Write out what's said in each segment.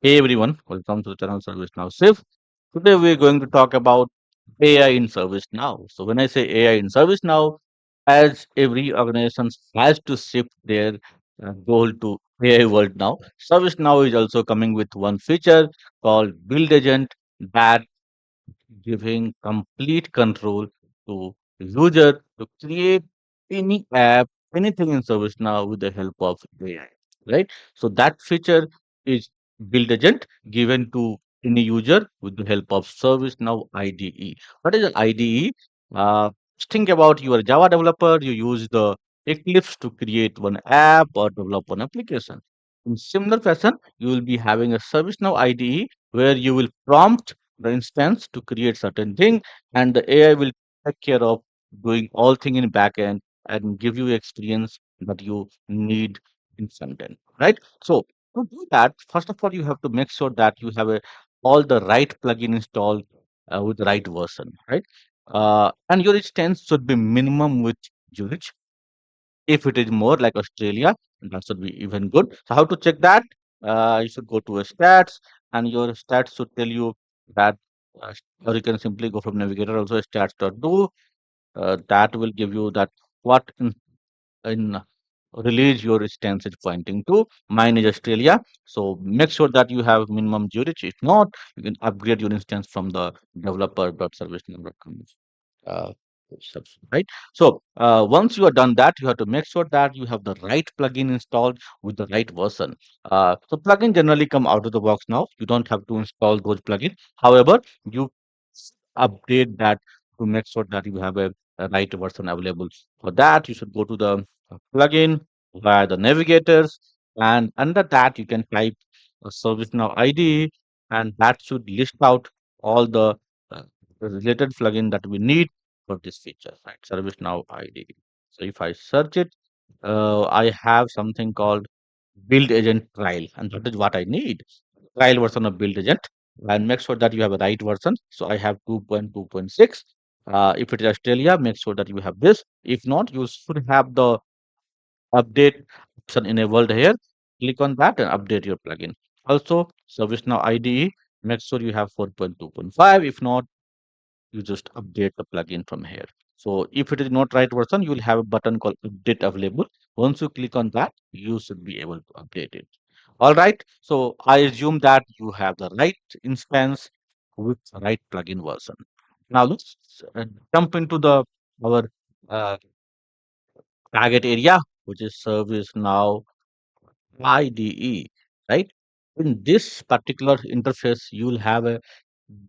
Hey everyone, welcome to the channel ServiceNowShiv. Today we're going to talk about AI in ServiceNow. So when I say AI in ServiceNow, as every organization has to shift their goal to AI world now, ServiceNow is also coming with one feature called Build Agent that giving complete control to user to create any app, anything in ServiceNow with the help of AI, right? So that feature is build agent given to any user with the help of ServiceNow IDE. What is an IDE? Just think about you are a Java developer, you use the Eclipse to create one app or develop one application. In similar fashion, you will be having a ServiceNow IDE where you will prompt the instance to create certain thing, and the AI will take care of doing all thing in backend and give you experience that you need in front end, right? So to do that, first of all, you have to make sure that you have all the right plugin installed with the right version, right? And your instance should be minimum with Unity. If it is more like Australia, that should be even good. So how to check that? You should go to a stats, and your stats should tell you that, or you can simply go from navigator also stats.do. That will give you that what in release your instance is pointing to. Mine is Australia, so make sure that you have minimum Zurich. If not, you can upgrade your instance from the developer.servicenow.com uh, right? So once you are done that, you have to make sure that you have the right plugin installed with the right version. So plugin generally come out of the box now. You don't have to install those plugins. However, you update that to make sure that you have a right version available. For that, you should go to the plugin via the navigators, and under that you can type a ServiceNow ID, and that should list out all uh, the related plugin that we need for this feature, right? ServiceNow ID. So if I search it, I have something called Build Agent Trial, and that is what I need. Trial version of Build Agent, and make sure that you have a right version. So I have 2.2.6. If it is Australia, make sure that you have this. If not, you should have the update option enabled here. Click on that and update your plugin. Also, ServiceNow IDE, make sure you have 4.2.5. If not, you just update the plugin from here. So if it is not right version, you will have a button called update available. Once you click on that, you should be able to update it. All right. So I assume that you have the right instance with the right plugin version. Now let's jump into the our uh, target area, which is ServiceNow IDE, right? In this particular interface, you will have a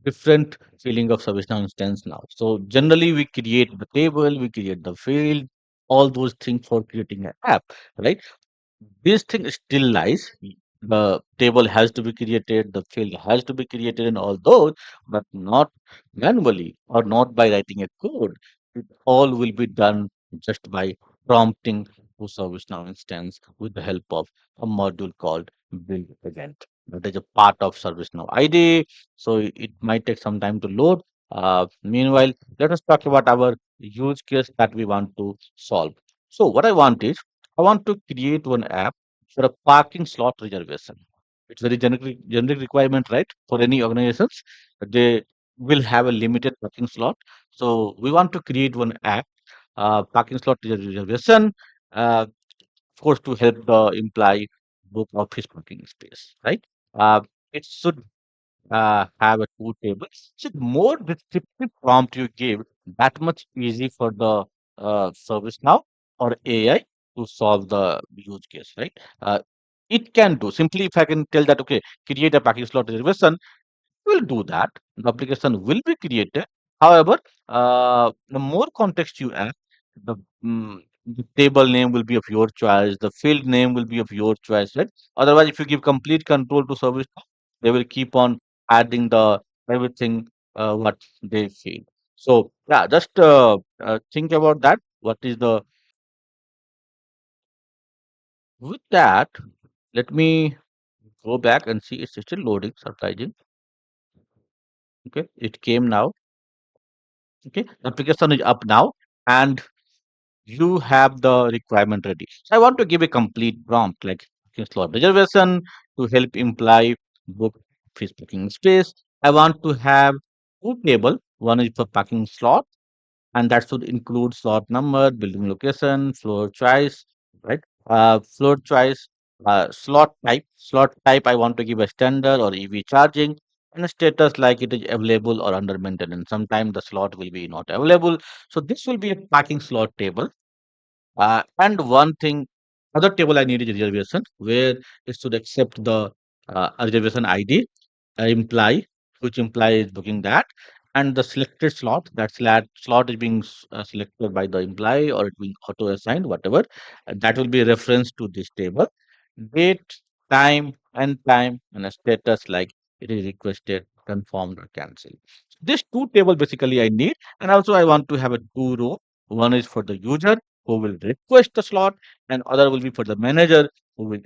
different feeling of ServiceNow instance now. So generally, we create the table, we create the field, all those things for creating an app, right? This thing still lies. The table has to be created, the field has to be created, and all those, but not manually or not by writing a code. It all will be done just by prompting to ServiceNow instance with the help of a module called Build Agent. That is a part of ServiceNow ID, so it might take some time to load. Meanwhile, let us talk about our use case that we want to solve. So, what I want is I want to create one app for a parking slot reservation. It's very generic requirement, right? For any organizations, they will have a limited parking slot. So we want to create one app, parking slot reservation, of course, to help the employee book office parking space, right? It should have a two tables. So the more descriptive prompt you give, that much easy for the service now or AI to solve the use case, right? It can do simply if I can tell that okay, create a package slot reservation, will do that. The application will be created. However, the more context you add, the, the table name will be of your choice, the field name will be of your choice, right? Otherwise, if you give complete control to service, they will keep on adding the everything what they feel. So yeah, just think about that. What is the with that? Let me go back and see. It's still loading. Surprising. Okay, it came now. Okay, the application is up now, and you have the requirement ready. So I want to give a complete prompt like booking slot reservation to help imply. book office parking space. I want to have two table. One is for parking slot, and that should include slot number, building location, floor choice, right? Floor choice, slot type. I want to give a standard or EV charging, and a status like it is available or under maintenance. Sometimes the slot will be not available, so this will be a parking slot table. And one thing, other table I need is reservation, where it should accept the reservation ID, imply, which imply is booking that, and the selected slot, slot is being selected by the employee or it being auto assigned, whatever, that will be referenced to this table. Date, time, and a status like it is requested, confirmed, or cancelled. This two table basically I need, and also I want to have a two row. One is for the user who will request the slot, and other will be for the manager who will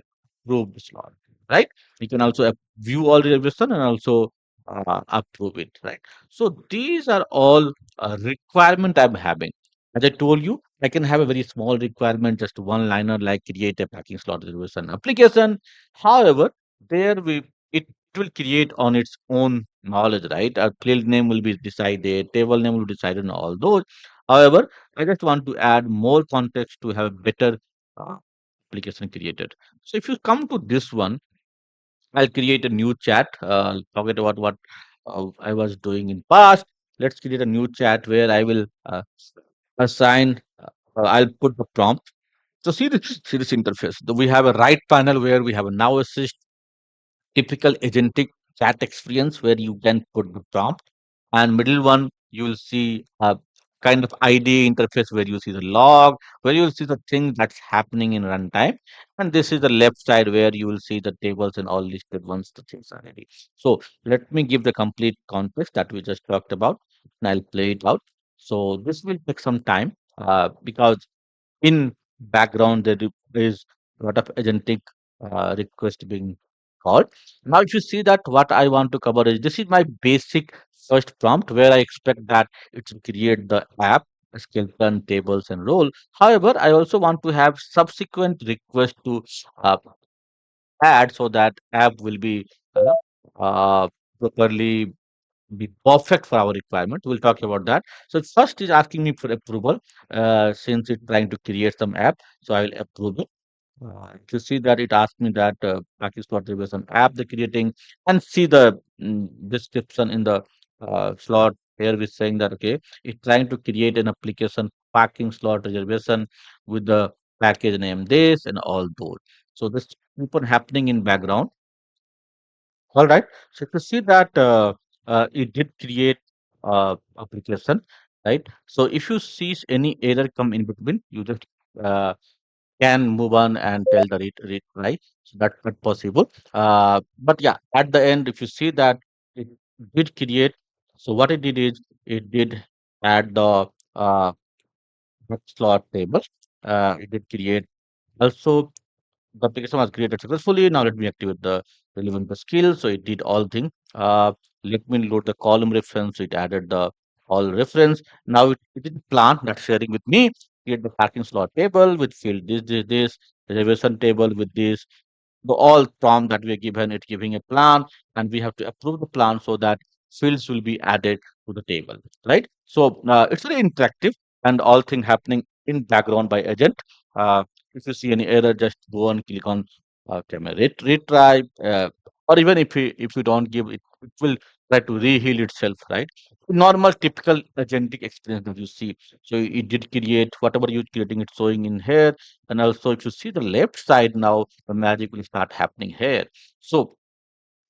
approve the slot. Right? You can also view all reservation and also approve it. Right? So these are all requirement I'm having. As I told you, I can have a very small requirement, just one liner like create a parking slot reservation application. However, there we it will create on its own knowledge, right? A field name will be decided, table name will be decided, and all those. However, I just want to add more context to have a better uh, application created. So if you come to this one, I'll create a new chat. Forget about what I was doing in past. Let's create a new chat where I will assign. I'll put the prompt. So see this interface. We have a right panel where we have a now assist, typical agentic chat experience where you can put the prompt, and middle one you will see a kind of ID interface where you see the log, where you will see the thing that's happening in runtime, and this is the left side where you will see the tables and all listed once the things are ready. So let me give the complete context that we just talked about, and I'll play it out. So this will take some time because in background there is a lot of agentic request being called. Now if you see that what I want to cover is this is my basic first prompt where I expect that it will create the app, skeleton, tables, and role. However, I also want to have subsequent request to uh, add so that app will be properly be perfect for our requirement. We'll talk about that. So first is asking me for approval since it's trying to create some app. So I will approve it. To see that it asks me that Package Slot Reservation app they're creating, and see the description in the slot. Here we're saying that okay, it's trying to create an application parking slot reservation with the package name this and all those. So this keep on happening in background. All right. So to see that it did create application, right? So if you see any error come in between, you just uh, can move on and tell the retry. So that's not possible. But yeah, at the end, if you see that it did create, so what it did is it did add the slot table. It did create also the application was created successfully. Now let me activate the relevant skill. So it did all things. Let me load the column reference. So it added the all reference. Now it did plan that sharing with me. Create the parking slot table with field this, reservation table with this, the all prompt that we are given, it giving a plan, and we have to approve the plan so that fields will be added to the table, right? So it's very interactive and all thing happening in background by agent. If you see any error, just go and click on camera retry, or even if you don't give it, it will try to reheal itself, right? Normal typical agentic experience that you see. So it did create whatever you're creating, it's showing in here. And also, if you see the left side now, the magic will start happening here. So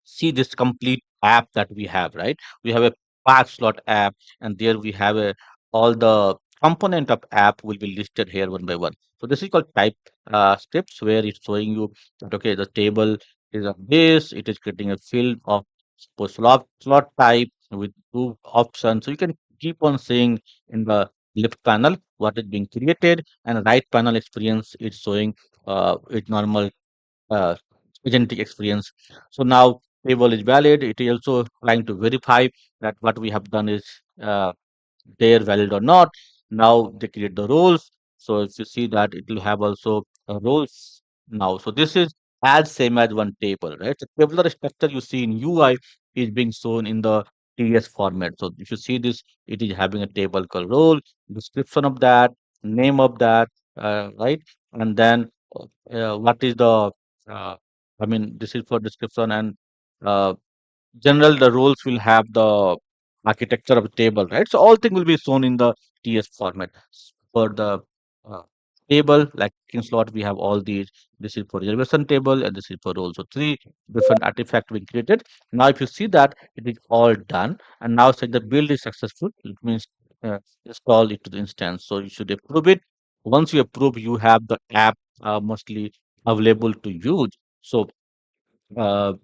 see this complete app that we have, right? We have a path slot app, and there we have a all the component of app will be listed here one by one. So this is called type scripts where it's showing you that okay, the table is of this, it is creating a field of suppose slot type with two options. So you can keep on seeing in the left panel what is being created, and right panel experience is showing it normal uh, agentic experience. So now table is valid. It is also trying to verify that what we have done is there valid or not. Now they create the roles. So if you see that it will have also roles now. So this is as same as one table, right? So tabular structure you see in UI is being shown in the TS format. So if you see this, it is having a table called role, description of that, name of that, right? And then what is the, uh, I mean, this is for description and uh, general the roles will have the architecture of the table, right? So all things will be shown in the TS format. For the uh, table, like in slot, we have all these. This is for reservation table, and this is for roles. So three different artifacts we created. Now, if you see that it is all done, and now say the build is successful, it means install it to the instance. So you should approve it. Once you approve, you have the app mostly available to use. So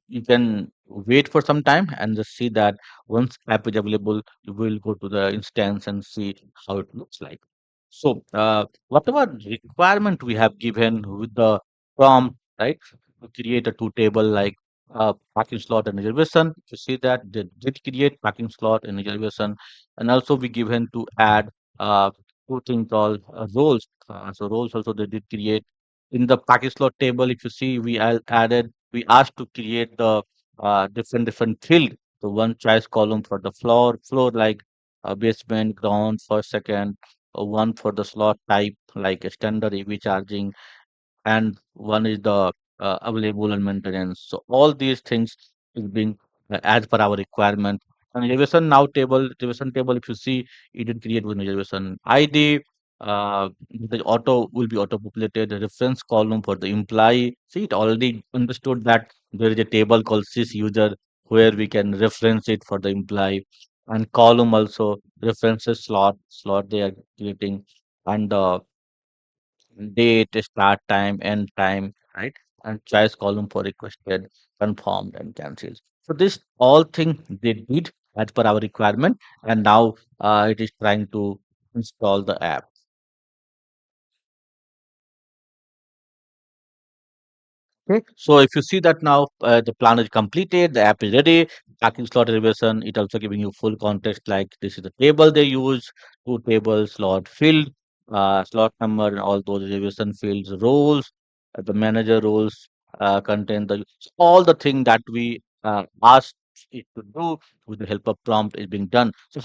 you can wait for some time and just see that once app is available, you will go to the instance and see how it looks like. So whatever requirement we have given with the prompt, right, to create a two table like parking slot and reservation, you see that they did create parking slot and reservation, and also we given to add two things called roles. So roles also they did create in the parking slot table. If you see, added we asked to create the different field. So one choice column for the floor like basement, ground, first, second, one for the slot type like a standard EV charging, and one is the available and maintenance. So all these things is being as per our requirement. And reservation table, if you see, it will create with reservation ID. The auto will be auto populated. The reference column for the employee. See, it already understood that there is a table called sys user where we can reference it for the employee, and column also references slot they are creating, and date, start time, end time, right? And choice column for requested, confirmed, and cancelled. So this all thing they did as per our requirement, and now it is trying to install the app. Okay. So if you see that now the plan is completed, the app is ready, parking slot reservation, it also giving you full context like this is the table they use, two tables, slot field, slot number, and all those reservation fields, roles, the manager roles, contain the so all the thing that we asked it to do with the help of prompt is being done. So how